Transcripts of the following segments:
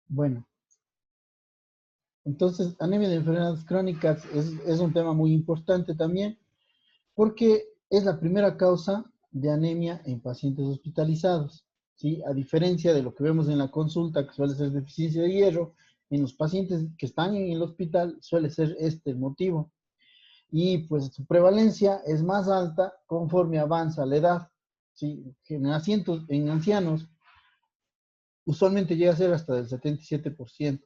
Bueno, entonces anemia de enfermedades crónicas es un tema muy importante también porque es la primera causa de anemia en pacientes hospitalizados, ¿sí? A diferencia de lo que vemos en la consulta, que suele ser deficiencia de hierro, en los pacientes que están en el hospital suele ser este el motivo. Y pues su prevalencia es más alta conforme avanza la edad, ¿sí? En ancianos usualmente llega a ser hasta del 77%.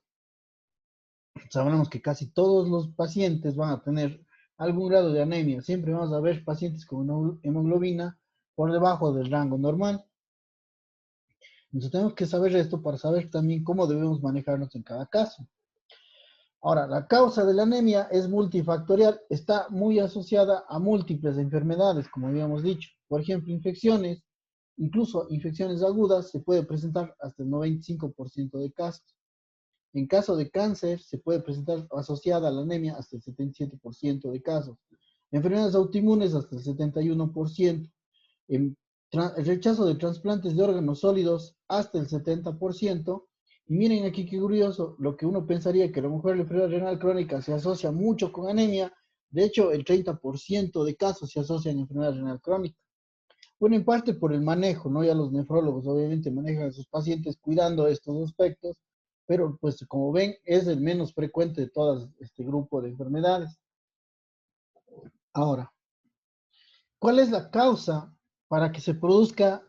Sabremos que casi todos los pacientes van a tener algún grado de anemia. Siempre vamos a ver pacientes con hemoglobina por debajo del rango normal. Entonces tenemos que saber esto para saber también cómo debemos manejarnos en cada caso. Ahora, la causa de la anemia es multifactorial, está muy asociada a múltiples enfermedades, como habíamos dicho. Por ejemplo, infecciones, incluso infecciones agudas, se puede presentar hasta el 95% de casos. En caso de cáncer, se puede presentar asociada a la anemia hasta el 77% de casos. Enfermedades autoinmunes hasta el 71%. En el rechazo de trasplantes de órganos sólidos hasta el 70%. Y miren aquí qué curioso, lo que uno pensaría que a lo mejor la enfermedad renal crónica se asocia mucho con anemia, de hecho el 30% de casos se asocian a enfermedad renal crónica. Bueno, en parte por el manejo, ¿no? Ya los nefrólogos obviamente manejan a sus pacientes cuidando estos aspectos, pero pues como ven es el menos frecuente de todo este grupo de enfermedades. Ahora, ¿cuál es la causa para que se produzca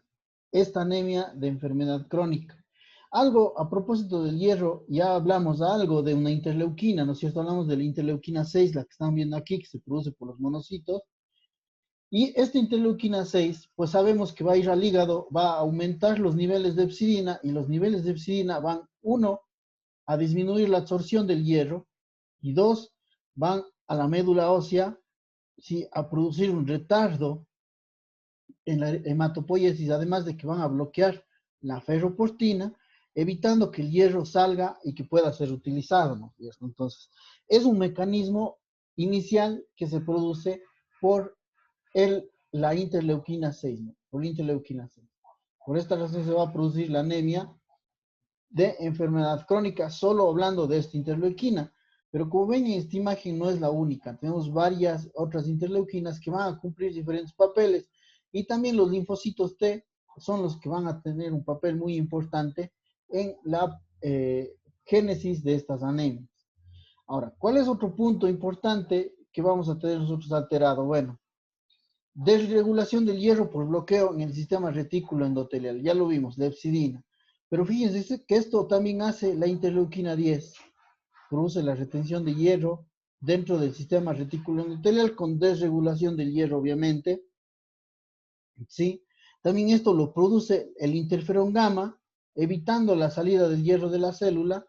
esta anemia de enfermedad crónica? Algo a propósito del hierro, ya hablamos algo de una interleuquina, ¿no es cierto? Hablamos de la interleuquina 6, la que están viendo aquí, que se produce por los monocitos. Y esta interleuquina 6, pues sabemos que va a ir al hígado, va a aumentar los niveles de hepcidina y los niveles de hepcidina van, uno, a disminuir la absorción del hierro y dos, van a la médula ósea, ¿sí? A producir un retardo en la hematopoiesis, además de que van a bloquear la ferroportina, evitando que el hierro salga y que pueda ser utilizado, ¿no? Entonces, es un mecanismo inicial que se produce por la interleuquina 6, ¿no? Por la interleuquina 6. Por esta razón se va a producir la anemia de enfermedad crónica, solo hablando de esta interleuquina. Pero como ven, esta imagen no es la única. Tenemos varias otras interleuquinas que van a cumplir diferentes papeles. Y también los linfocitos T son los que van a tener un papel muy importante en la génesis de estas anemias. Ahora, ¿cuál es otro punto importante que vamos a tener nosotros alterado? Bueno, desregulación del hierro por bloqueo en el sistema retículo endotelial. Ya lo vimos, la hepcidina. Pero fíjense que esto también hace la interleuquina 10. Produce la retención de hierro dentro del sistema retículo endotelial con desregulación del hierro, obviamente. ¿Sí? También esto lo produce el interferón gamma, evitando la salida del hierro de la célula.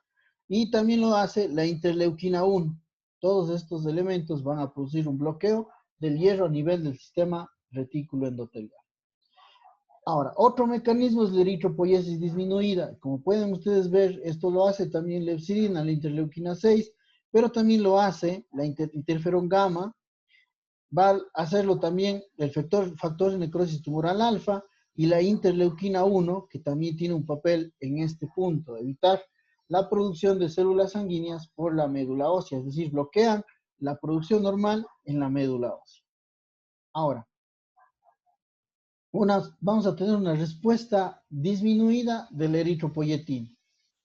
Y también lo hace la interleuquina 1. Todos estos elementos van a producir un bloqueo del hierro a nivel del sistema retículo endotelial. Ahora, otro mecanismo es la eritropoiesis disminuida. Como pueden ustedes ver, esto lo hace también la hepcidina, la interleuquina 6, pero también lo hace la interferón gamma, va a hacerlo también el factor de necrosis tumoral alfa y la interleuquina 1, que también tiene un papel en este punto, evitar la producción de células sanguíneas por la médula ósea, es decir, bloquean la producción normal en la médula ósea. Ahora, vamos a tener una respuesta disminuida del eritropoyetina.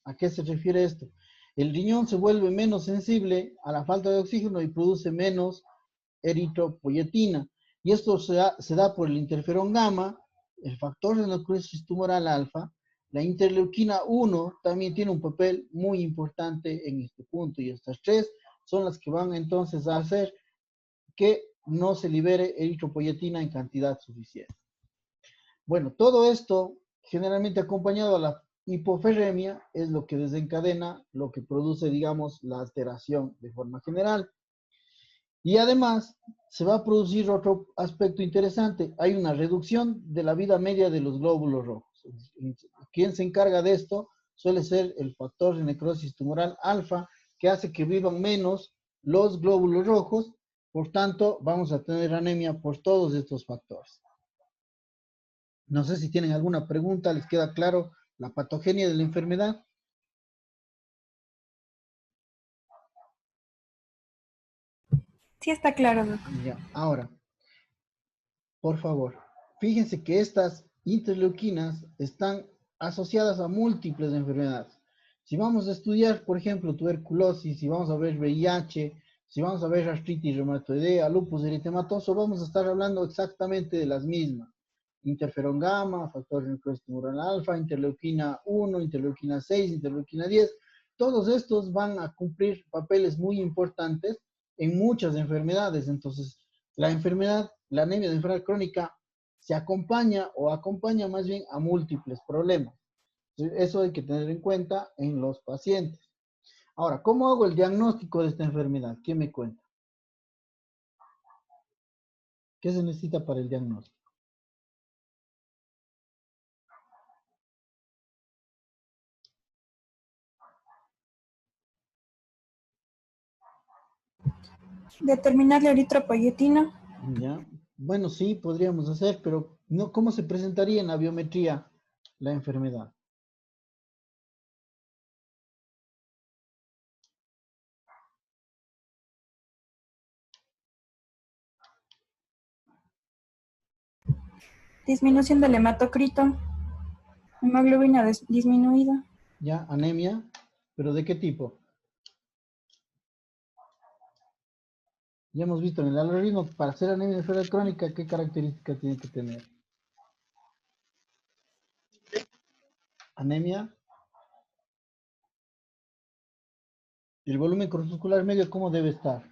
¿A qué se refiere esto? El riñón se vuelve menos sensible a la falta de oxígeno y produce menos eritropoyetina. Y esto se da por el interferón gamma, el factor de necrosis tumoral alfa, la interleuquina 1 también tiene un papel muy importante en este punto. Y estas tres son las que van entonces a hacer que no se libere eritropoyetina en cantidad suficiente. Bueno, todo esto generalmente acompañado a la hipoferremia es lo que desencadena, lo que produce, digamos, la alteración de forma general. Y además se va a producir otro aspecto interesante. Hay una reducción de la vida media de los glóbulos rojos. ¿Quién se encarga de esto? Suele ser el factor de necrosis tumoral alfa, que hace que vivan menos los glóbulos rojos. Por tanto, vamos a tener anemia por todos estos factores. No sé si tienen alguna pregunta, ¿les queda claro la patogenia de la enfermedad? Sí, está claro, doctor. Ya, ahora, por favor, fíjense que estas interleuquinas están asociadas a múltiples enfermedades. Si vamos a estudiar, por ejemplo, tuberculosis, si vamos a ver VIH, si vamos a ver artritis reumatoidea, lupus eritematoso, vamos a estar hablando exactamente de las mismas. Interferón gamma, factor necrotumoral alfa, interleuquina 1, interleuquina 6, interleuquina 10. Todos estos van a cumplir papeles muy importantes en muchas enfermedades. Entonces, la enfermedad, la anemia de enfermedad crónica, se acompaña más bien a múltiples problemas. Eso hay que tener en cuenta en los pacientes. Ahora, ¿cómo hago el diagnóstico de esta enfermedad? ¿Qué me cuenta? ¿Qué se necesita para el diagnóstico? Determinar la eritropoyetina. ¿Ya? Bueno, sí, podríamos hacer, pero no, ¿cómo se presentaría en la biometría la enfermedad? Disminución del hematocrito. Hemoglobina disminuida. ¿Ya? Anemia, pero ¿de qué tipo? Ya hemos visto en el algoritmo, para hacer anemia de enfermedad crónica, ¿qué características tiene que tener? Anemia, el volumen corpuscular medio, ¿cómo debe estar?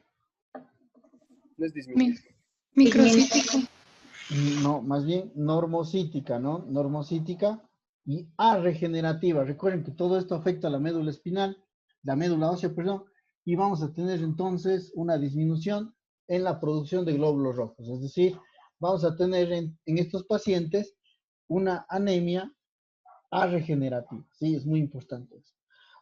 No es disminuido. Microcítico. No, más bien normocítica, ¿no? Normocítica y regenerativa. Recuerden que todo esto afecta a la médula espinal, la médula ósea, perdón, y vamos a tener entonces una disminución en la producción de glóbulos rojos. Es decir, vamos a tener en estos pacientes una anemia regenerativa. Sí, es muy importante eso.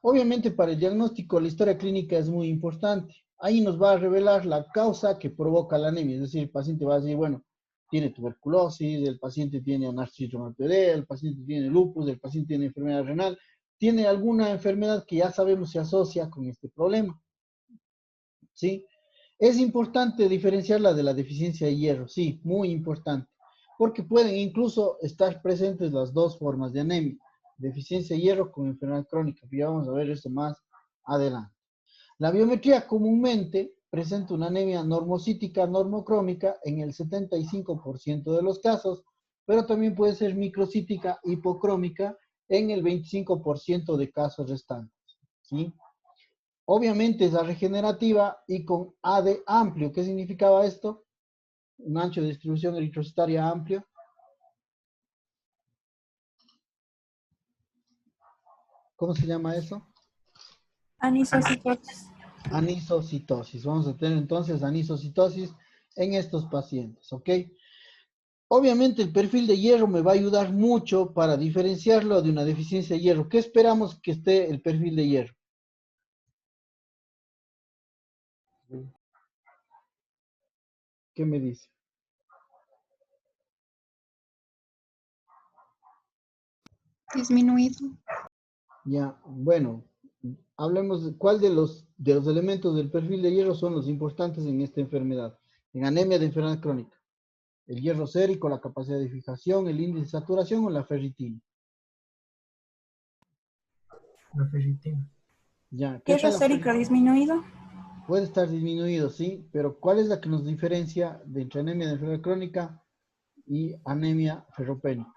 Obviamente para el diagnóstico la historia clínica es muy importante. Ahí nos va a revelar la causa que provoca la anemia. Es decir, el paciente va a decir, bueno, tiene tuberculosis, el paciente tiene artritis reumatoidea, el paciente tiene lupus, el paciente tiene enfermedad renal, tiene alguna enfermedad que ya sabemos se asocia con este problema. ¿Sí? Es importante diferenciarla de la deficiencia de hierro, sí, muy importante, porque pueden incluso estar presentes las dos formas de anemia, deficiencia de hierro con enfermedad crónica, ya vamos a ver eso más adelante. La biometría comúnmente presenta una anemia normocítica normocrómica en el 75% de los casos, pero también puede ser microcítica hipocrómica en el 25% de casos restantes, ¿sí? Obviamente es la regenerativa y con AD amplio. ¿Qué significaba esto? Un ancho de distribución eritrocitaria amplio. ¿Cómo se llama eso? Anisocitosis. Anisocitosis. Vamos a tener entonces anisocitosis en estos pacientes, ¿ok? Obviamente el perfil de hierro me va a ayudar mucho para diferenciarlo de una deficiencia de hierro. ¿Qué esperamos que esté el perfil de hierro? ¿Qué me dice? Disminuido. Ya, bueno, hablemos de cuál de los elementos del perfil de hierro son los importantes en esta enfermedad, en anemia de enfermedad crónica. El hierro sérico, la capacidad de fijación, el índice de saturación o la ferritina. La ferritina. Ya, ¿qué Hierro tal la sérico ferritina? disminuido. Puede estar disminuido, sí, pero ¿cuál es la que nos diferencia de entre anemia de enfermedad crónica y anemia ferropénica?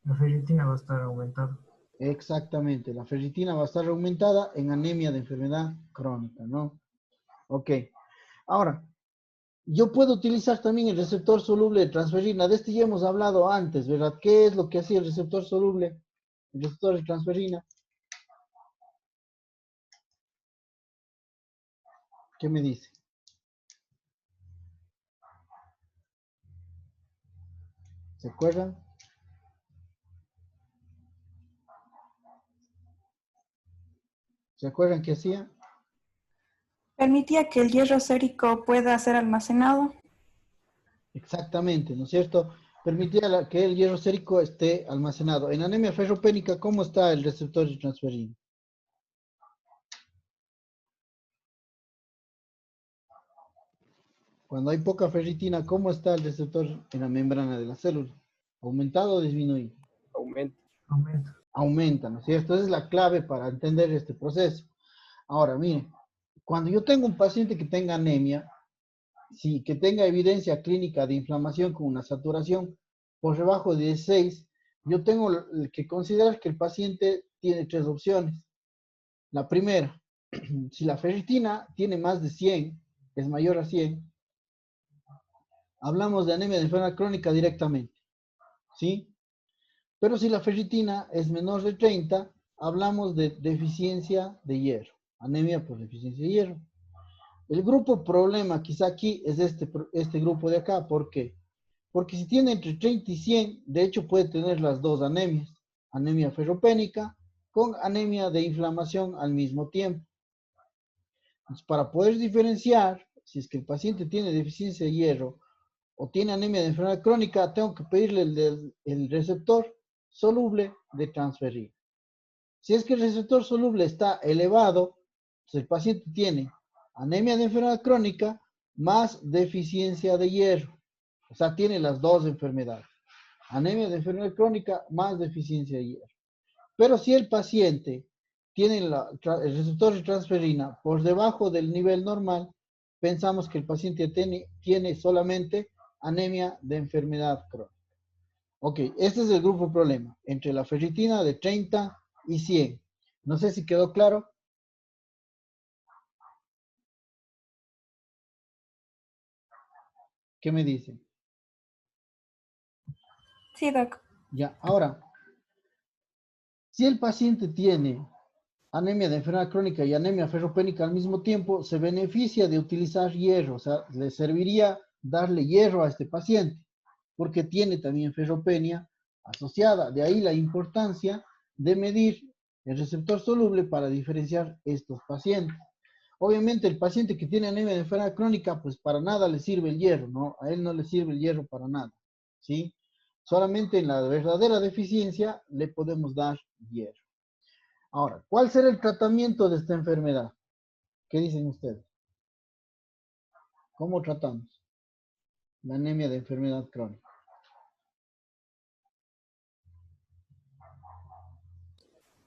La ferritina va a estar aumentada. Exactamente, la ferritina va a estar aumentada en anemia de enfermedad crónica, ¿no? Ok, ahora, yo puedo utilizar también el receptor soluble de transferrina. De este ya hemos hablado antes, ¿verdad? ¿Qué es lo que hacía el receptor soluble? El receptor de transferrina. ¿Qué me dice? ¿Se acuerdan? ¿Se acuerdan qué hacía? Permitía que el hierro sérico pueda ser almacenado. Exactamente, ¿no es cierto? Permitía que el hierro sérico esté almacenado. En anemia ferropénica, ¿cómo está el receptor de transferina? Cuando hay poca ferritina, ¿cómo está el receptor en la membrana de la célula? ¿Aumentado o disminuido? Aumenta. Aumenta. Aumenta, ¿no es cierto? Esa es la clave para entender este proceso. Ahora, miren, cuando yo tengo un paciente que tenga anemia, sí, que tenga evidencia clínica de inflamación con una saturación por debajo de 16, yo tengo que considerar que el paciente tiene tres opciones. La primera, si la ferritina tiene más de 100, es mayor a 100, hablamos de anemia de enfermedad crónica directamente, ¿sí? Pero si la ferritina es menor de 30, hablamos de deficiencia de hierro, anemia por deficiencia de hierro. El grupo problema quizá aquí es este grupo de acá. ¿Por qué? Porque si tiene entre 30 y 100, de hecho puede tener las dos anemias, anemia ferropénica con anemia de inflamación al mismo tiempo. Entonces, para poder diferenciar si es que el paciente tiene deficiencia de hierro o tiene anemia de enfermedad crónica, tengo que pedirle el receptor soluble de transferrina. Si es que el receptor soluble está elevado, pues el paciente tiene anemia de enfermedad crónica más deficiencia de hierro. O sea, tiene las dos enfermedades. Anemia de enfermedad crónica más deficiencia de hierro. Pero si el paciente tiene el receptor de transferrina por debajo del nivel normal, pensamos que el paciente tiene solamente anemia de enfermedad crónica. Ok, este es el grupo problema, entre la ferritina de 30 y 100. No sé si quedó claro. ¿Qué me dicen? Sí, doc. Ya, ahora, si el paciente tiene anemia de enfermedad crónica y anemia ferropénica al mismo tiempo, se beneficia de utilizar hierro, o sea, le serviría darle hierro a este paciente, porque tiene también ferropenia asociada. De ahí la importancia de medir el receptor soluble para diferenciar estos pacientes. Obviamente el paciente que tiene anemia de enfermedad crónica, pues para nada le sirve el hierro, ¿no? A él no le sirve el hierro para nada, ¿sí? Solamente en la verdadera deficiencia le podemos dar hierro. Ahora, ¿cuál será el tratamiento de esta enfermedad? ¿Qué dicen ustedes? ¿Cómo tratamos la anemia de enfermedad crónica?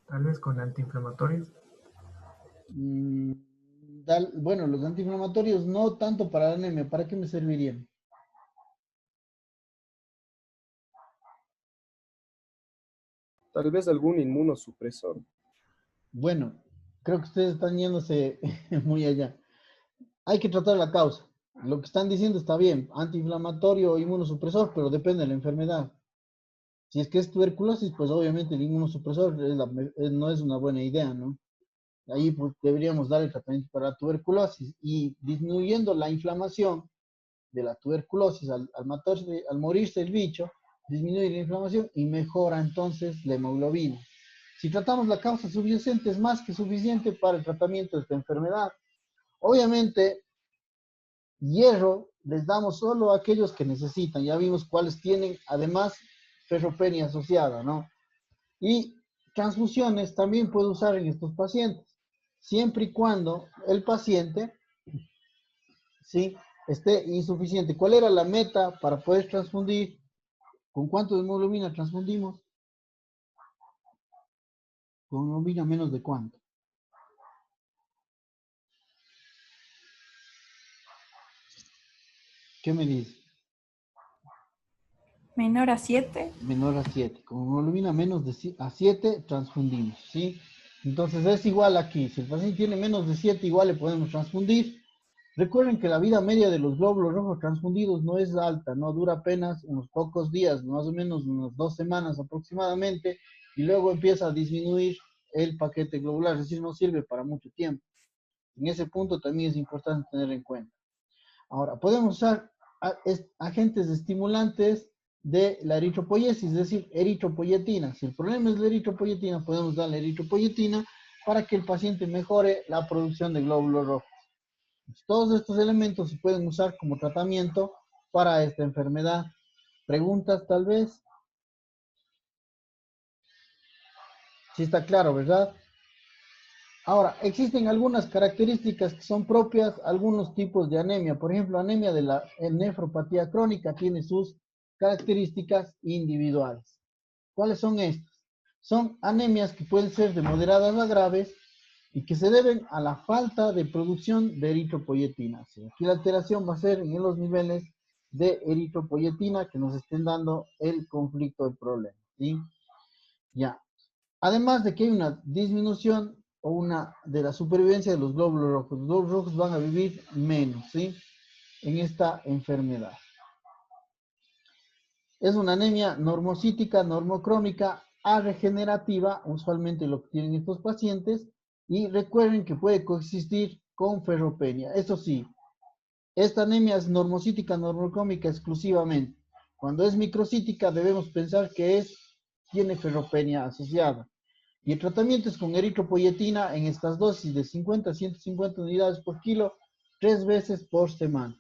Tal vez con antiinflamatorios. Mm, bueno, los antiinflamatorios no tanto para la anemia, ¿para qué me servirían? Tal vez algún inmunosupresor. Bueno, creo que ustedes están yéndose muy allá. Hay que tratar la causa. Lo que están diciendo está bien, antiinflamatorio o inmunosupresor, pero depende de la enfermedad. Si es que es tuberculosis, pues obviamente el inmunosupresor no es una buena idea, ¿no? Ahí pues, deberíamos dar el tratamiento para la tuberculosis y disminuyendo la inflamación de la tuberculosis al morirse el bicho, disminuye la inflamación y mejora entonces la hemoglobina. Si tratamos la causa subyacente, es más que suficiente para el tratamiento de esta enfermedad. Obviamente, hierro les damos solo a aquellos que necesitan. Ya vimos cuáles tienen además ferropenia asociada, ¿no? Y transfusiones también puede usar en estos pacientes, siempre y cuando el paciente, ¿sí?, esté insuficiente. ¿Cuál era la meta para poder transfundir? ¿Con cuánto de hemoglobina transfundimos? Con hemoglobina menos de cuánto. ¿Qué me dice? Menor a 7. Menor a 7. Con hemoglobina menos de a 7 transfundimos, ¿sí? Entonces es igual aquí. Si el paciente tiene menos de 7, igual le podemos transfundir. Recuerden que la vida media de los glóbulos rojos transfundidos no es alta, no dura apenas unos pocos días, más o menos unas 2 semanas aproximadamente, y luego empieza a disminuir el paquete globular, es decir, no sirve para mucho tiempo. En ese punto también es importante tener en cuenta. Ahora, podemos usar agentes estimulantes de la eritropoiesis, es decir, eritropoyetina. Si el problema es la eritropoyetina, podemos darle eritropoyetina para que el paciente mejore la producción de glóbulos rojos. Todos estos elementos se pueden usar como tratamiento para esta enfermedad. ¿Preguntas tal vez? Sí está claro, ¿verdad? Ahora, existen algunas características que son propias, algunos tipos de anemia. Por ejemplo, anemia de la nefropatía crónica tiene sus características individuales. ¿Cuáles son estas? Son anemias que pueden ser de moderadas a graves y que se deben a la falta de producción de eritropoyetina. ¿Sí? Aquí la alteración va a ser en los niveles de eritropoyetina que nos estén dando el conflicto, el problema. ¿Sí? Ya. Además de que hay una disminución o una de la supervivencia de los glóbulos rojos. Los glóbulos rojos van a vivir menos, ¿sí? En esta enfermedad. Es una anemia normocítica, normocrómica, arregenerativa, usualmente lo que tienen estos pacientes, y recuerden que puede coexistir con ferropenia. Eso sí, esta anemia es normocítica, normocrómica exclusivamente. Cuando es microcítica debemos pensar que tiene ferropenia asociada. Y el tratamiento es con eritropoyetina en estas dosis de 50 a 150 unidades por kilo, 3 veces por semana,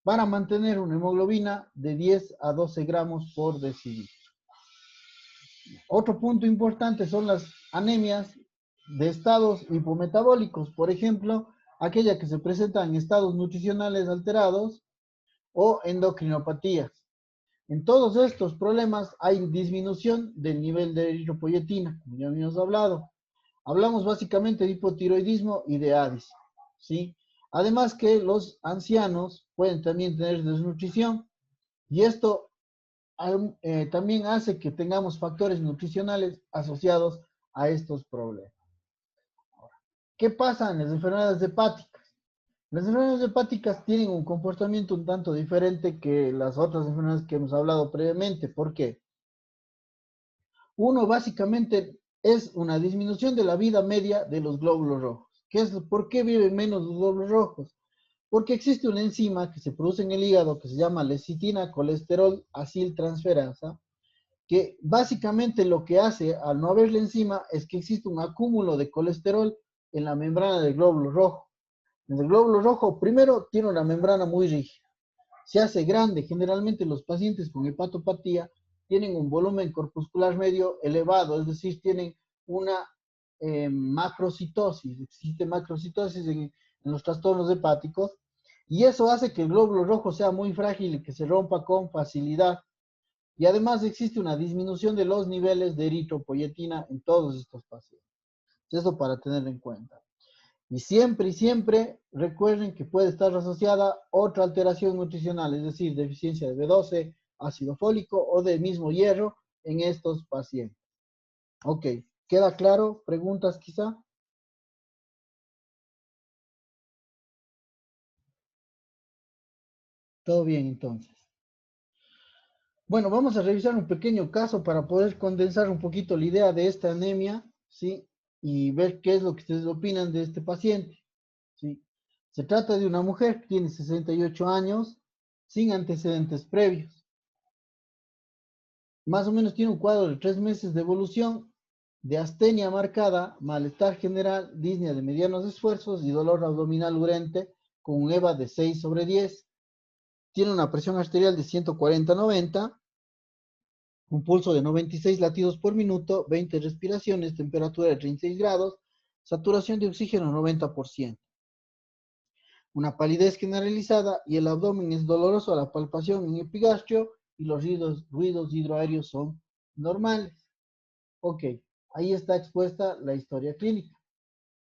para mantener una hemoglobina de 10 a 12 gramos por decilitro. Otro punto importante son las anemias de estados hipometabólicos, por ejemplo, aquella que se presenta en estados nutricionales alterados o endocrinopatías. En todos estos problemas hay disminución del nivel de eritropoyetina, como ya habíamos hablado. Hablamos básicamente de hipotiroidismo y de ADIS, ¿sí? Además que los ancianos pueden también tener desnutrición y esto también hace que tengamos factores nutricionales asociados a estos problemas. ¿Qué pasa en las enfermedades hepáticas? Las enfermedades hepáticas tienen un comportamiento un tanto diferente que las otras enfermedades que hemos hablado previamente. ¿Por qué? Uno, básicamente, es una disminución de la vida media de los glóbulos rojos. ¿Por qué viven menos los glóbulos rojos? Porque existe una enzima que se produce en el hígado que se llama lecitina colesterol aciltransferasa, que básicamente lo que hace al no haber la enzima es que existe un acúmulo de colesterol en la membrana del glóbulo rojo. El glóbulo rojo, primero, tiene una membrana muy rígida. Se hace grande. Generalmente los pacientes con hepatopatía tienen un volumen corpuscular medio elevado, es decir, tienen una macrocitosis. Existe macrocitosis en los trastornos hepáticos y eso hace que el glóbulo rojo sea muy frágil y que se rompa con facilidad. Y además existe una disminución de los niveles de eritropoyetina en todos estos pacientes. Eso para tener en cuenta. Y siempre recuerden que puede estar asociada otra alteración nutricional, es decir, deficiencia de B12, ácido fólico o del mismo hierro en estos pacientes. Ok, ¿queda claro? ¿Preguntas quizá? Todo bien entonces. Bueno, vamos a revisar un pequeño caso para poder condensar un poquito la idea de esta anemia, ¿sí? Y ver qué es lo que ustedes opinan de este paciente, ¿sí? Se trata de una mujer que tiene 68 años, sin antecedentes previos. Más o menos tiene un cuadro de 3 meses de evolución, de astenia marcada, malestar general, disnea de medianos esfuerzos y dolor abdominal urente con un EVA de 6/10. Tiene una presión arterial de 140/90, un pulso de 96 latidos por minuto, 20 respiraciones, temperatura de 36 grados, saturación de oxígeno 90%. Una palidez generalizada y el abdomen es doloroso a la palpación en epigastrio y los ruidos hidroaéreos son normales. Ok, ahí está expuesta la historia clínica.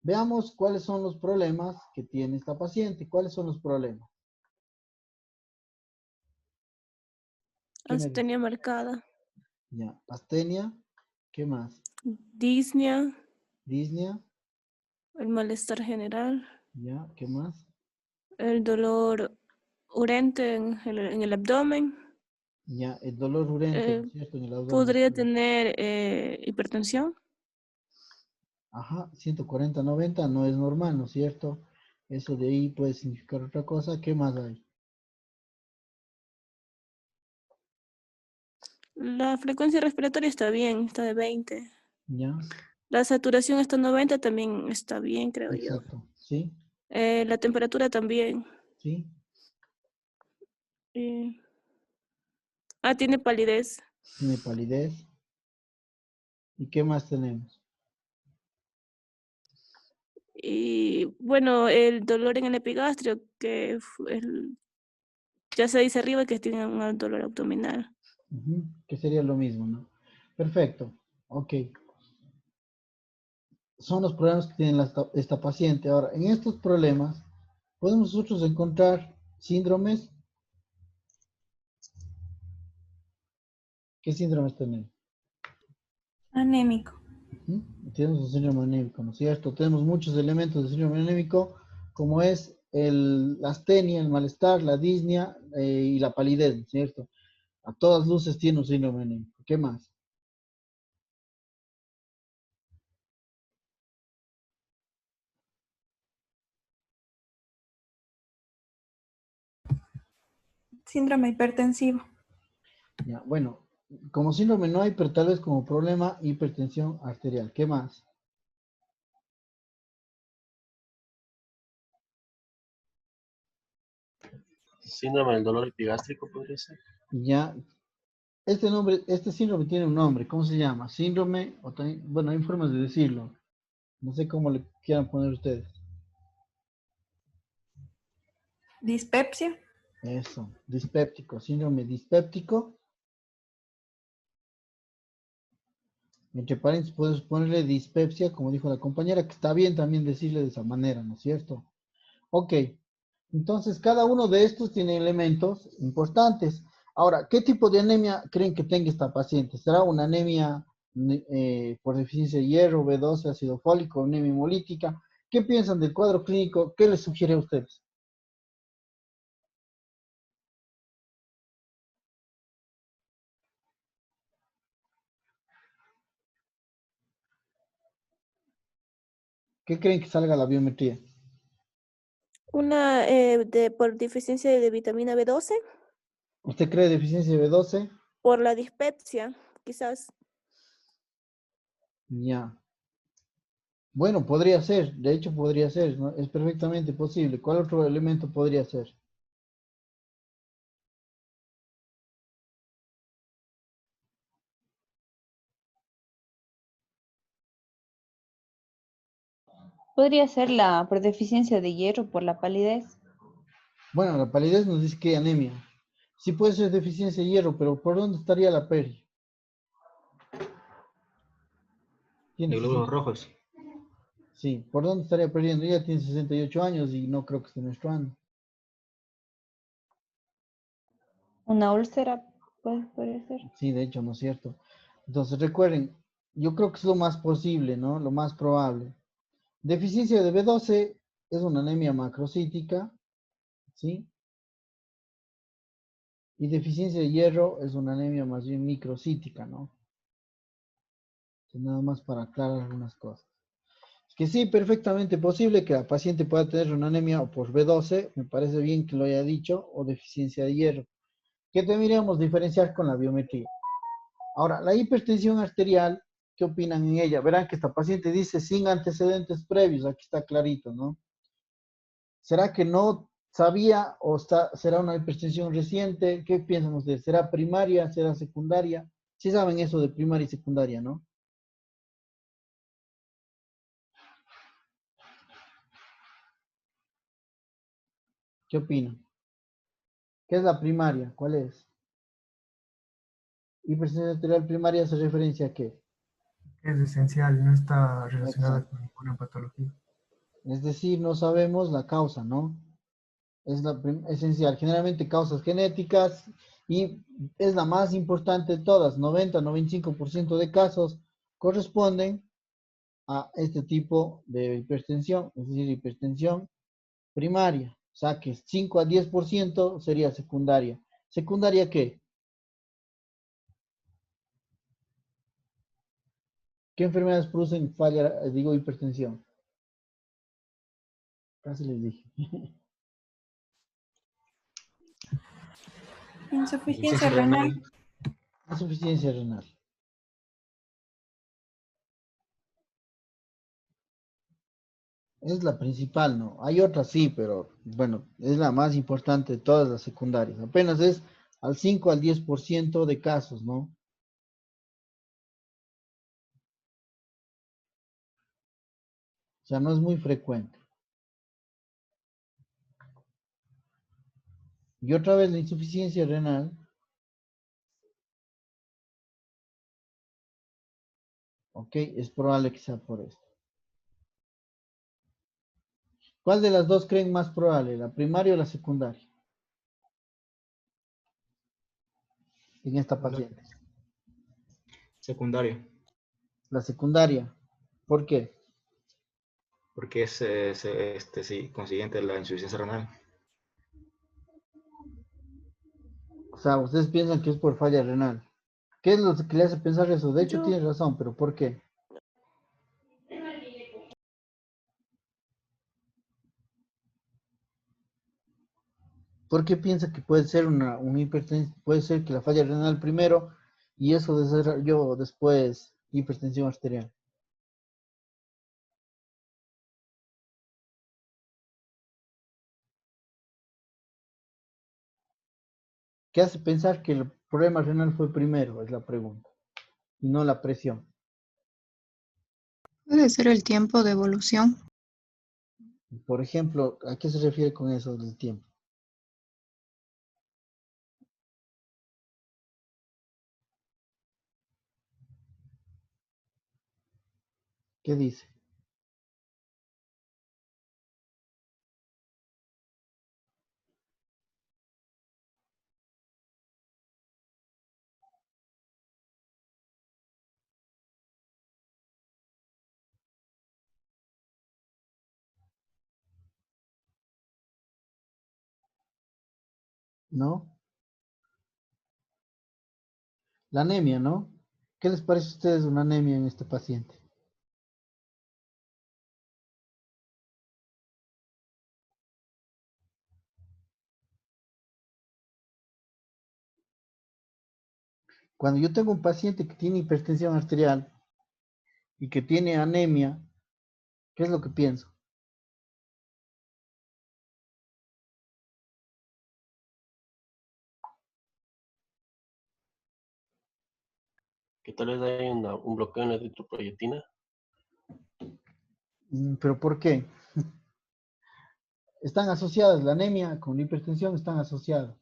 Veamos cuáles son los problemas que tiene esta paciente. ¿Cuáles son los problemas? ¿Qué me dice? Astenia marcada, Ya, astenia. ¿Qué más? disnea, Disnea. el malestar general, Ya, ¿qué más? el dolor urente en el abdomen. Ya, el dolor urente, ¿no eh, es cierto? En el abdomen. Podría Sí. tener hipertensión. Ajá, 140/90 no es normal, ¿no es cierto? Eso de ahí puede significar otra cosa. ¿Qué más hay? La frecuencia respiratoria está bien, está de 20. Ya, La saturación está en 90, también está bien, creo yo. exacto. ¿Sí? La temperatura también. ¿Sí? eh, Tiene palidez. Tiene palidez. ¿Y qué más tenemos? Y bueno, el dolor en el epigastrio, ya se dice arriba que tiene un dolor abdominal. Que sería lo mismo, ¿no? Perfecto. Ok. Son los problemas que tiene esta paciente. Ahora, en estos problemas, podemos nosotros encontrar síndromes. ¿Qué síndromes tenemos? Anémico. Tenemos un síndrome anémico, ¿no es cierto? Tenemos muchos elementos de síndrome anémico, como es la astenia, el malestar, la disnea y la palidez, ¿no es cierto? A todas luces tiene un síndrome anémico. ¿Qué más? Síndrome hipertensivo. Ya, bueno, como síndrome no hay, pero tal vez como problema, hipertensión arterial. ¿Qué más? Síndrome del dolor epigástrico podría ser. Ya, este síndrome tiene un nombre. ¿Cómo se llama? Síndrome, o también, bueno, hay formas de decirlo. No sé cómo le quieran poner ustedes. Dispepsia. Eso, dispéptico, síndrome dispéptico. Entre paréntesis puedes ponerle dispepsia, como dijo la compañera, que está bien también decirle de esa manera, ¿no es cierto? Ok, entonces cada uno de estos tiene elementos importantes. Ahora, ¿qué tipo de anemia creen que tenga esta paciente? ¿Será una anemia por deficiencia de hierro, B12, ácido fólico, anemia hemolítica? ¿Qué piensan del cuadro clínico? ¿Qué les sugiere a ustedes? ¿Qué creen que salga la biometría? Una por deficiencia de vitamina B12, ¿Usted cree deficiencia de B12? por la dispepsia, quizás. Ya. Bueno, podría ser, de hecho podría ser, ¿no? Es perfectamente posible. ¿Cuál otro elemento podría ser? Podría ser la por deficiencia de hierro por la palidez. Bueno, la palidez nos dice que hay anemia. Sí puede ser deficiencia de hierro, pero ¿por dónde estaría la peri? Tiene De glóbulos 60. rojos. Sí, ¿por dónde estaría perdiendo? Ella tiene 68 años y no creo que esté menstruando. Una úlcera podría ser. Sí, de hecho, no es cierto. Entonces, recuerden, yo creo que es lo más posible, ¿no? Lo más probable. Deficiencia de B12 es una anemia macrocítica, ¿sí? Y deficiencia de hierro es una anemia más bien microcítica, ¿no? Entonces, nada más para aclarar algunas cosas. Es que sí, perfectamente posible que la paciente pueda tener una anemia o por B12, me parece bien que lo haya dicho, o deficiencia de hierro. ¿Qué deberíamos diferenciar con la biometría? Ahora, la hipertensión arterial, ¿qué opinan en ella? Verán que esta paciente dice sin antecedentes previos, aquí está clarito, ¿no? ¿Será que no sabía o será una hipertensión reciente? ¿Qué piensan ustedes? ¿Será primaria? ¿Será secundaria? Sí saben eso de primaria y secundaria, ¿no? ¿Qué opinan? ¿Qué es la primaria? ¿Cuál es? Hipertensión arterial primaria hace referencia a qué? Es esencial, no está relacionada Exacto. con ninguna patología. Es decir, no sabemos la causa, ¿no? Es esencial. Generalmente causas genéticas y es la más importante de todas. 90-95% de casos corresponden a este tipo de hipertensión, es decir, hipertensión primaria. O sea que 5 a 10% sería secundaria. ¿Secundaria qué? ¿Qué enfermedades producen falla, digo, hipertensión? Casi les dije. Insuficiencia renal. Insuficiencia renal. Es la principal, ¿no? Hay otras sí, pero bueno, es la más importante de todas las secundarias. Apenas es al 5 al 10% de casos, ¿no? O sea, no es muy frecuente. Y otra vez la insuficiencia renal. Ok, es probable que sea por esto. ¿Cuál de las dos creen más probable, la primaria o la secundaria? En esta paciente. Secundario, La secundaria. ¿Por qué? porque es sí, consiguiente a la insuficiencia renal. O sea, ustedes piensan que es por falla renal. ¿Qué es lo que le hace pensar eso? De hecho, Yo, tiene razón, pero ¿por qué? ¿Por qué piensa que puede ser una hipertensión? Puede ser que la falla renal primero y eso desarrolló después hipertensión arterial. ¿Qué hace pensar que el problema renal fue primero? Es la pregunta. Y no la presión. Puede ser el tiempo de evolución. Por ejemplo, ¿a qué se refiere con eso del tiempo? ¿Qué dice? ¿No? La anemia, ¿no? ¿Qué les parece a ustedes una anemia en este paciente? Cuando yo tengo un paciente que tiene hipertensión arterial y que tiene anemia, ¿qué es lo que pienso? Que tal vez hay un bloqueo en la eritropoyetina. ¿Pero por qué? Están asociadas, la anemia con la hipertensión están asociadas.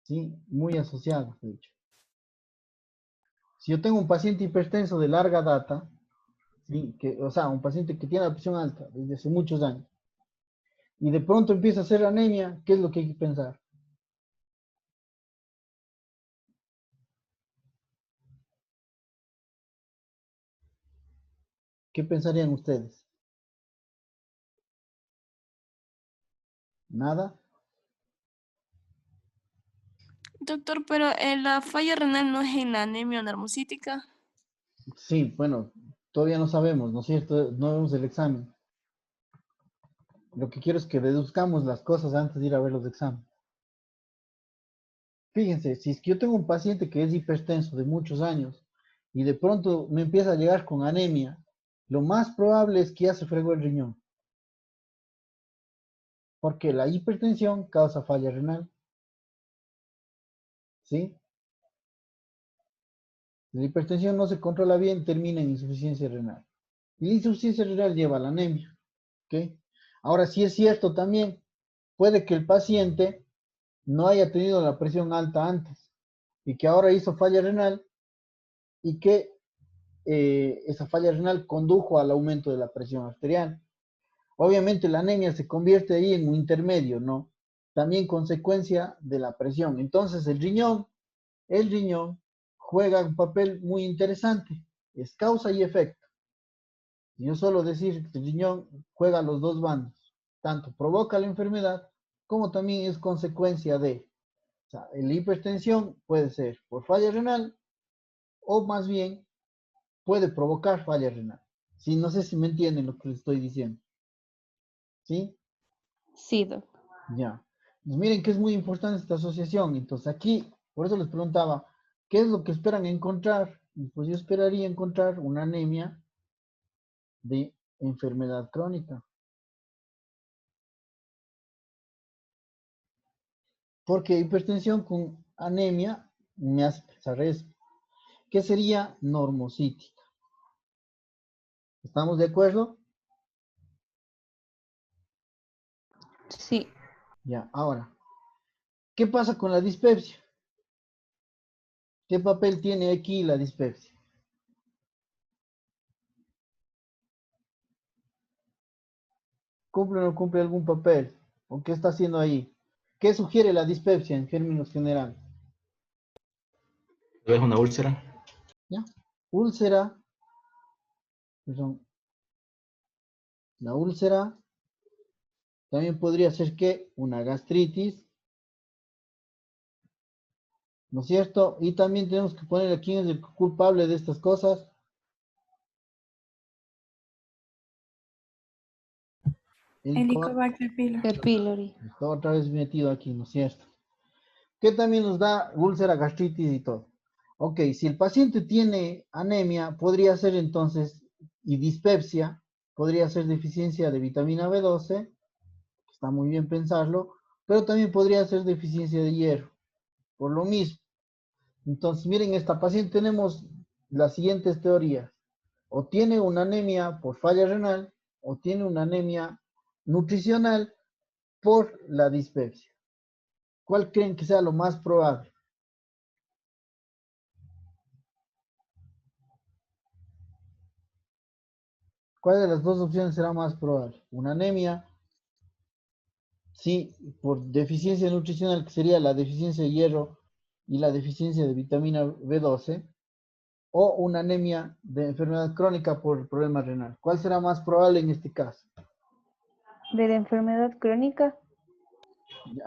¿Sí? Muy asociadas, de hecho. Si yo tengo un paciente hipertenso de larga data, ¿sí? O sea, un paciente que tiene la presión alta desde hace muchos años, y de pronto empieza a hacer anemia, ¿qué es lo que hay que pensar? ¿Qué pensarían ustedes? ¿Nada? doctor, pero la falla renal no es en la anemia normocítica. Sí, bueno, todavía no sabemos, ¿no es cierto? No vemos el examen. Lo que quiero es que deduzcamos las cosas antes de ir a ver los exámenes. Fíjense, si es que yo tengo un paciente que es hipertenso de muchos años y de pronto me empieza a llegar con anemia, lo más probable es que ya se fregó el riñón, porque la hipertensión causa falla renal, ¿sí? La hipertensión no se controla bien, termina en insuficiencia renal. Y la insuficiencia renal lleva a la anemia, ¿ok? Ahora, sí es cierto también, puede que el paciente no haya tenido la presión alta antes y que ahora hizo falla renal y que esa falla renal condujo al aumento de la presión arterial. Obviamente la anemia se convierte ahí en un intermedio, ¿no? También consecuencia de la presión. Entonces el riñón juega un papel muy interesante, es causa y efecto. Yo suelo decir que el riñón juega los dos bandos, tanto provoca la enfermedad como también es consecuencia de. O sea, la hipertensión puede ser por falla renal o más bien puede provocar falla renal. Sí, no sé si me entienden lo que les estoy diciendo. ¿Sí? Sí, doc. Ya. Pues miren que es muy importante esta asociación. Entonces aquí, por eso les preguntaba, ¿qué es lo que esperan encontrar? Y pues yo esperaría encontrar una anemia de enfermedad crónica. Porque hipertensión con anemia me hace pensar eso. ¿Qué sería normocítica? ¿Estamos de acuerdo? Sí. Ya, ahora, ¿qué pasa con la dispepsia? ¿Qué papel tiene aquí la dispepsia? ¿Cumple o no cumple algún papel? ¿O qué está haciendo ahí? ¿Qué sugiere la dispepsia en términos generales? ¿Es una úlcera? ¿Ya? Úlcera, perdón, la úlcera también podría ser que una gastritis, ¿no es cierto? Y también tenemos que poner a quién es el culpable de estas cosas. Helicobacter pylori. El pylori. Está otra vez metido aquí, ¿no es cierto? Que también nos da úlcera, gastritis y todo. Ok, si el paciente tiene anemia, podría ser entonces, y dispepsia, podría ser deficiencia de vitamina B12, está muy bien pensarlo, pero también podría ser deficiencia de hierro, por lo mismo. Entonces, miren, esta paciente tenemos las siguientes teorías. O tiene una anemia por falla renal, o tiene una anemia nutricional por la dispepsia. ¿Cuál creen que sea lo más probable? ¿Cuál de las dos opciones será más probable? Una anemia, sí, por deficiencia nutricional, que sería la deficiencia de hierro y la deficiencia de vitamina B12, o una anemia de enfermedad crónica por problema renal. ¿Cuál será más probable en este caso? De la enfermedad crónica.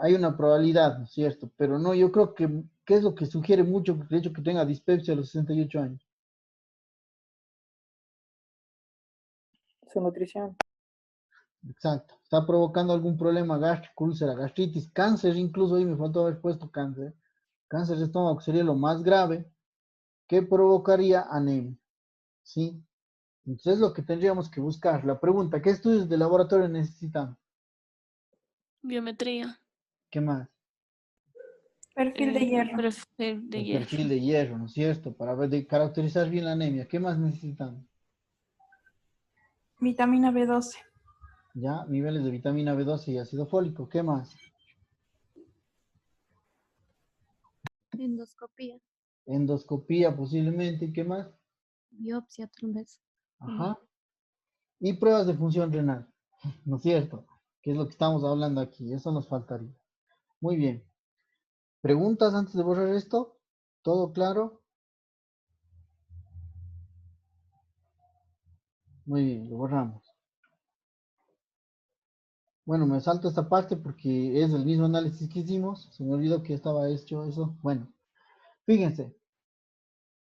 Hay una probabilidad, ¿no es cierto? Pero no, yo creo que, ¿qué es lo que sugiere mucho el hecho que tenga dispepsia a los 68 años? Su nutrición. Exacto. Está provocando algún problema gástrico, úlcera, gastritis, cáncer, incluso ahí me faltó haber puesto cáncer. Cáncer de estómago sería lo más grave que provocaría anemia. ¿Sí? Entonces es lo que tendríamos que buscar. La pregunta, ¿qué estudios de laboratorio necesitan? Biometría. ¿Qué más? Perfil de hierro. Perfil de El hierro. perfil de hierro, ¿no es cierto? Para ver, de caracterizar bien la anemia. ¿Qué más necesitan? Vitamina B12. Ya, niveles de vitamina B12 y ácido fólico. ¿Qué más? Endoscopía, Endoscopía posiblemente. ¿Qué más? biopsia tal vez. Ajá. Y pruebas de función renal, ¿no es cierto? Que es lo que estamos hablando aquí. Eso nos faltaría. Muy bien. ¿Preguntas antes de borrar esto? ¿Todo claro? Muy bien, lo borramos. Bueno, me salto esta parte porque es el mismo análisis que hicimos. Se me olvidó que estaba hecho eso. Bueno, fíjense.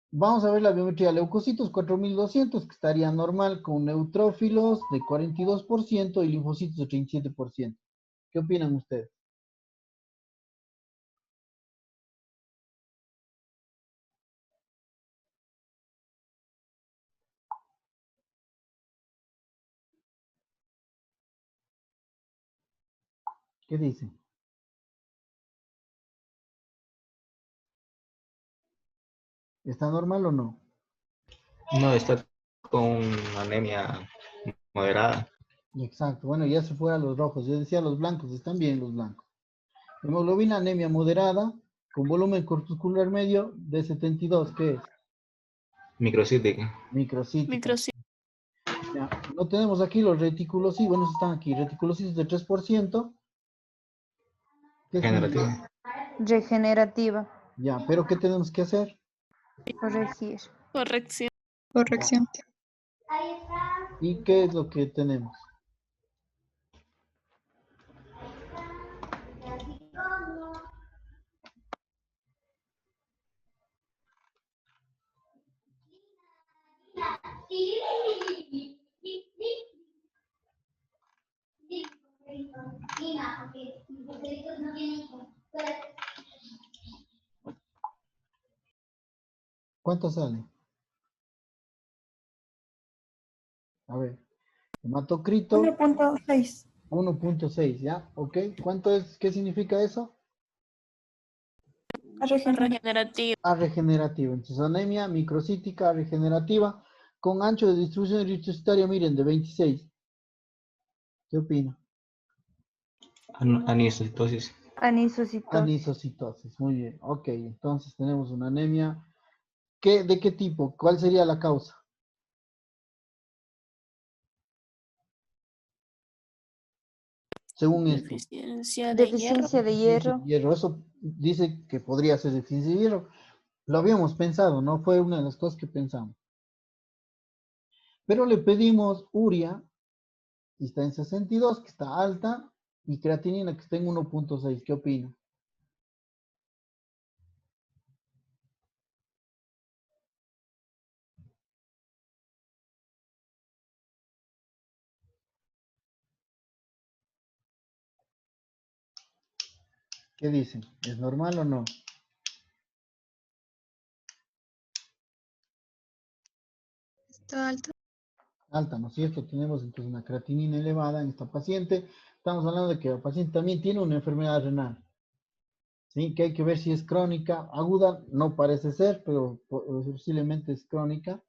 Vamos a ver la biometría. Leucocitos 4200, que estaría normal, con neutrófilos de 42% y linfocitos de 37%. ¿Qué opinan ustedes? ¿Qué dicen? ¿Está normal o no? No, está con anemia moderada. Exacto. Bueno, ya se fue a los rojos. Yo decía los blancos. Están bien los blancos. Hemoglobina anemia moderada con volumen corpuscular medio de 72. ¿Qué es? Microcítica. Microcítica. Microcito. Ya, no tenemos aquí los reticulocitos. Bueno, están aquí. Reticulocitos de 3%. ¿Qué significa? Generativa. Regenerativa. Ya, pero ¿qué tenemos que hacer? Corregir. Corrección. Corrección. ¿Y qué es lo que tenemos? ¿Cuánto sale? A ver, hematocrito 1.6. 1.6, ¿ya? ¿Ok? ¿Cuánto es? ¿Qué significa eso? Regenerativo. A regenerativo. Entonces, anemia microcítica regenerativa con ancho de distribución eritrocitaria, miren, de 26. ¿Qué opina? Anisocitosis. Anisocitosis. Anisocitosis, muy bien. Ok, entonces tenemos una anemia. ¿De qué tipo? ¿Cuál sería la causa? Según esto. Deficiencia de hierro. Deficiencia de Deficiencia de hierro. hierro. Eso dice que podría ser deficiencia de hierro. Lo habíamos pensado, ¿no? Fue una de las cosas que pensamos. Pero le pedimos urea, y está en 62, que está alta, y creatinina, que está en 1.6. ¿Qué opina? ¿Qué dicen? ¿Es normal o no? Está alto. Alta, ¿no es cierto? Tenemos entonces una creatinina elevada en esta paciente. Estamos hablando de que la paciente también tiene una enfermedad renal. ¿Sí? Que hay que ver si es crónica. Aguda no parece ser, pero posiblemente es crónica.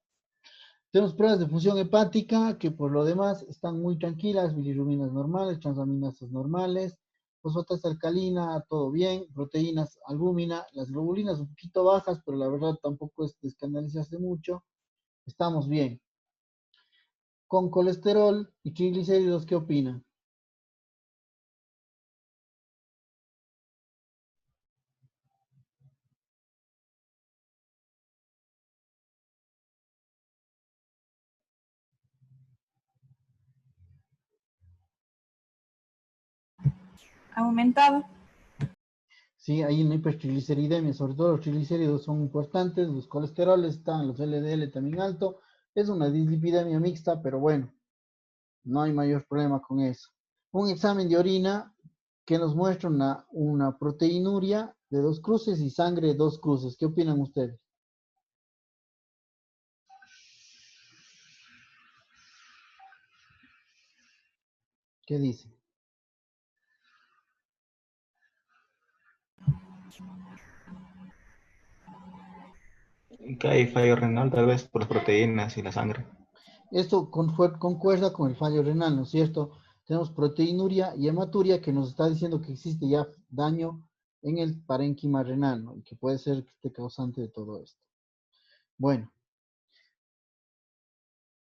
Tenemos pruebas de función hepática que por lo demás están muy tranquilas, bilirrubinas normales, transaminasas normales, fosfatasa alcalina, todo bien, proteínas, albúmina, las globulinas un poquito bajas, pero la verdad tampoco es de escandalizarse mucho. Estamos bien. Con colesterol y triglicéridos, ¿qué opinan? Aumentado. Sí, hay una hipertrigliceridemia, sobre todo los triglicéridos son importantes, los colesteroles están, los LDL también alto, es una dislipidemia mixta, pero bueno, no hay mayor problema con eso. Un examen de orina que nos muestra una proteinuria de 2 cruces y sangre de 2 cruces. ¿Qué opinan ustedes? ¿Qué dicen? Que hay fallo renal, tal vez por las proteínas y la sangre. Esto concuerda con el fallo renal, ¿no es cierto? Tenemos proteinuria y hematuria que nos está diciendo que existe ya daño en el parénquima renal, ¿no? Y que puede ser este causante de todo esto. Bueno,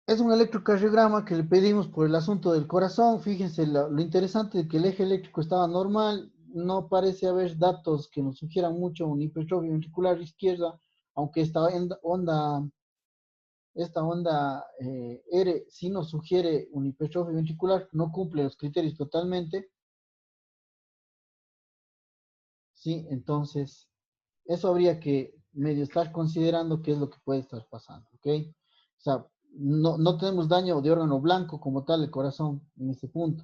es un electrocardiograma que le pedimos por el asunto del corazón. Fíjense lo interesante de que el eje eléctrico estaba normal. No parece haber datos que nos sugieran mucho una hipertrofia ventricular izquierda, aunque esta onda R sí nos sugiere una hipertrofia ventricular, no cumple los criterios totalmente. Sí, entonces eso habría que medio estar considerando qué es lo que puede estar pasando, ¿ok? O sea, no tenemos daño de órgano blanco como tal el corazón en este punto.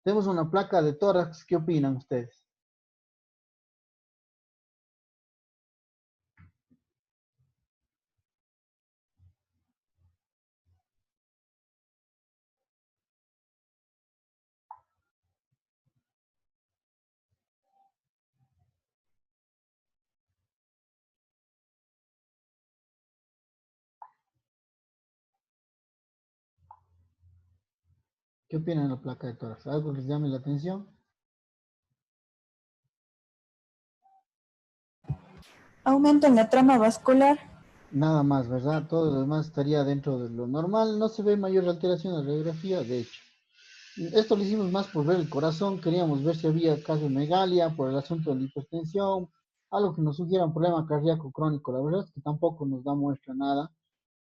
Tenemos una placa de tórax, ¿qué opinan ustedes? ¿Qué opinan de la placa de tórax? ¿Algo que les llame la atención? Aumento en la trama vascular. Nada más, ¿verdad? Todo lo demás estaría dentro de lo normal. No se ve mayor alteración en la radiografía, de hecho. Esto lo hicimos más por ver el corazón. Queríamos ver si había caso de megalia por el asunto de la hipertensión. Algo que nos sugiera un problema cardíaco crónico. La verdad es que tampoco nos da muestra nada.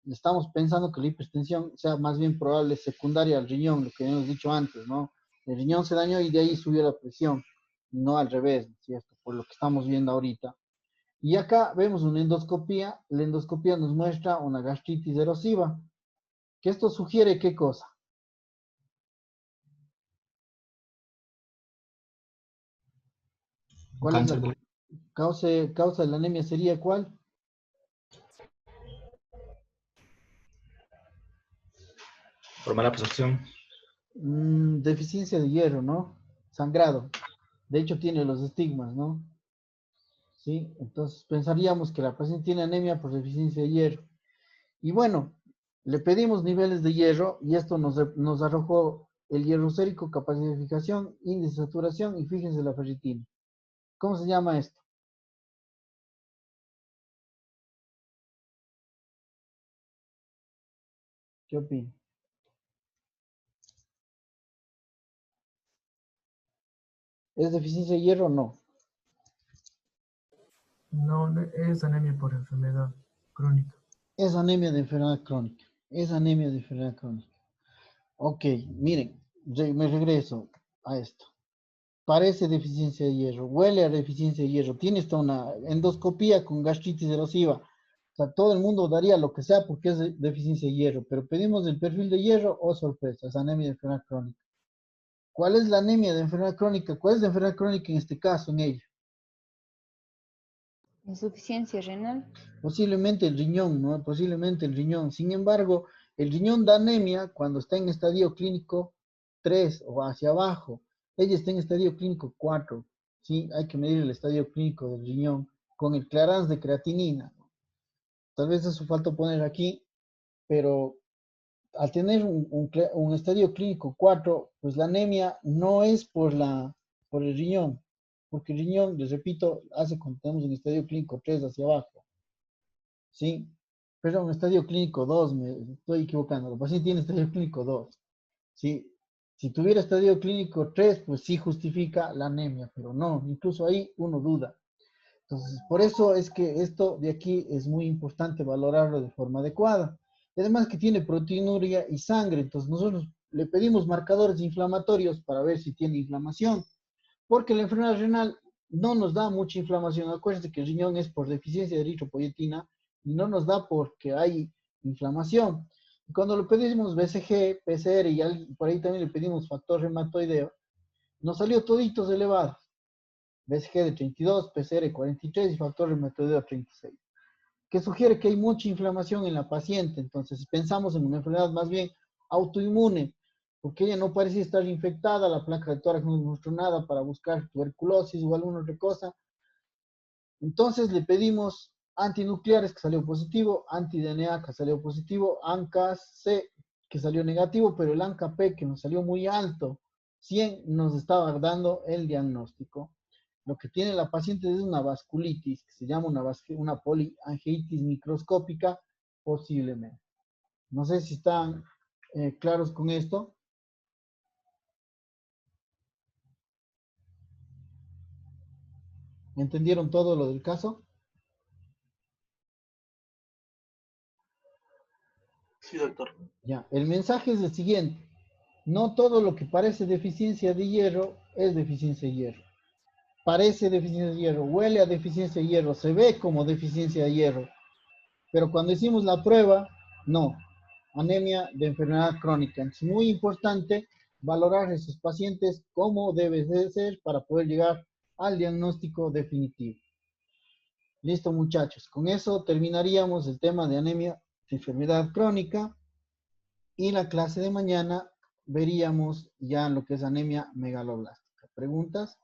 Estamos pensando que la hipertensión sea más bien probable secundaria al riñón, lo que hemos dicho antes, ¿no? El riñón se dañó y de ahí subió la presión, no al revés, ¿no es cierto? Por lo que estamos viendo ahorita. Y acá vemos una endoscopía. La endoscopía nos muestra una gastritis erosiva. ¿Que esto sugiere qué cosa? ¿Cuál es Cáncer la causa de la anemia? ¿Sería cuál? por mala absorción. Deficiencia de hierro, ¿no? Sangrado. De hecho, tiene los estigmas, ¿no? Sí, entonces pensaríamos que la paciente tiene anemia por deficiencia de hierro. Y bueno, le pedimos niveles de hierro y esto nos arrojó el hierro sérico, capacidad de fijación, índice de saturación y fíjense la ferritina. ¿Cómo se llama esto? ¿Qué opina? ¿Es deficiencia de hierro o no? No, es anemia por enfermedad crónica. Es anemia de enfermedad crónica. Es anemia de enfermedad crónica. Ok, miren, me regreso a esto. Parece deficiencia de hierro, huele a deficiencia de hierro, tiene esta una endoscopía con gastritis erosiva. O sea, todo el mundo daría lo que sea porque es deficiencia de hierro, pero pedimos el perfil de hierro, oh sorpresa, es anemia de enfermedad crónica. ¿Cuál es la anemia de enfermedad crónica? ¿Cuál es la enfermedad crónica en este caso, en ella? Insuficiencia renal. Posiblemente el riñón, ¿no? Posiblemente el riñón. Sin embargo, el riñón da anemia cuando está en estadio clínico 3 o hacia abajo. Ella está en estadio clínico 4, ¿sí? Hay que medir el estadio clínico del riñón con el clearance de creatinina. Tal vez eso falta poner aquí, pero al tener un estadio clínico 4, pues la anemia no es por el riñón, porque el riñón, les repito, hace cuando tenemos un estadio clínico 3 hacia abajo. ¿Sí? Perdón, estadio clínico 2, me estoy equivocando. El paciente tiene estadio clínico 2. ¿Sí? Si tuviera estadio clínico 3, pues sí justifica la anemia, pero no, incluso ahí uno duda. Entonces, por eso es que esto de aquí es muy importante valorarlo de forma adecuada. Y además que tiene proteinuria y sangre, entonces nosotros le pedimos marcadores inflamatorios para ver si tiene inflamación, porque la enfermedad renal no nos da mucha inflamación. Acuérdense que el riñón es por deficiencia de eritropoyetina y no nos da porque hay inflamación. Y cuando le pedimos BCG, PCR y por ahí también le pedimos factor reumatoideo, nos salió toditos elevados. BCG de 32, PCR 43 y factor reumatoideo 36. Que sugiere que hay mucha inflamación en la paciente. Entonces pensamos en una enfermedad más bien autoinmune, porque ella no parecía estar infectada, la placa de tórax no mostró nada para buscar tuberculosis o alguna otra cosa. Entonces le pedimos antinucleares que salió positivo, anti-DNA que salió positivo, ANCA-C que salió negativo, pero el ANCA-P que nos salió muy alto, 100 nos estaba dando el diagnóstico. Lo que tiene la paciente es una vasculitis, que se llama una poliangeitis microscópica, posiblemente. No sé si están claros con esto. ¿Entendieron todo lo del caso? Sí, doctor. Ya, el mensaje es el siguiente. No todo lo que parece deficiencia de hierro es deficiencia de hierro. Parece deficiencia de hierro, huele a deficiencia de hierro, se ve como deficiencia de hierro. Pero cuando hicimos la prueba, no. Anemia de enfermedad crónica. Es muy importante valorar a esos pacientes como debe de ser para poder llegar al diagnóstico definitivo. Listo, muchachos. Con eso terminaríamos el tema de anemia de enfermedad crónica y la clase de mañana veríamos ya lo que es anemia megaloblástica. ¿Preguntas?